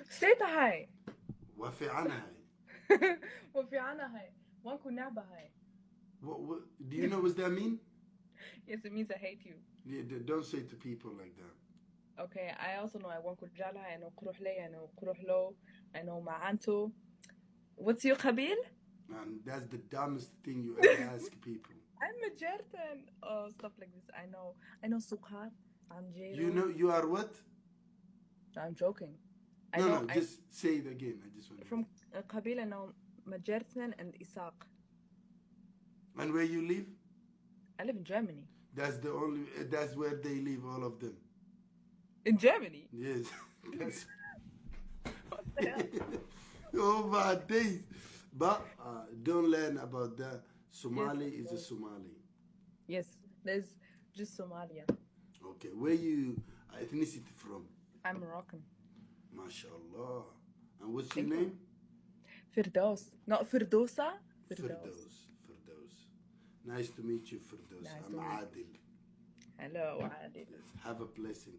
سيتا هاي. وفي عنها هاي. وفي عنا هاي. وانكو نعبة هاي. Do you know what that mean? Yes, it means I hate you. Yeah, don't say to people like that. Okay, I also know I وانكو رجالها. I know كروح لي. I know كروح له. I know معنته. What's your قبيل? And that's the dumbest thing you ever ask people. I'm a Jerton. Oh, stuff like this. I know سكر. I'm You Jero. know you are what? I'm joking. No, just say it again. I just want to. From قبيل I know Majertan and Isaac. And where you live? I live in Germany. That's where they live, all of them. In Germany? Yes. That's. What the hell? Oh my days. But don't learn about that. Somali Yes, is a Somali. Yes, there's just Somalia. Okay, where you ethnicity from? I'm Moroccan. MashaAllah. And what's your name? Firdaus. Not Firdosa. Firdaus. Nice to meet you, Firdaus. Nice I'm to meet you. Adil. Hello, Adil. Yes. Have a blessing.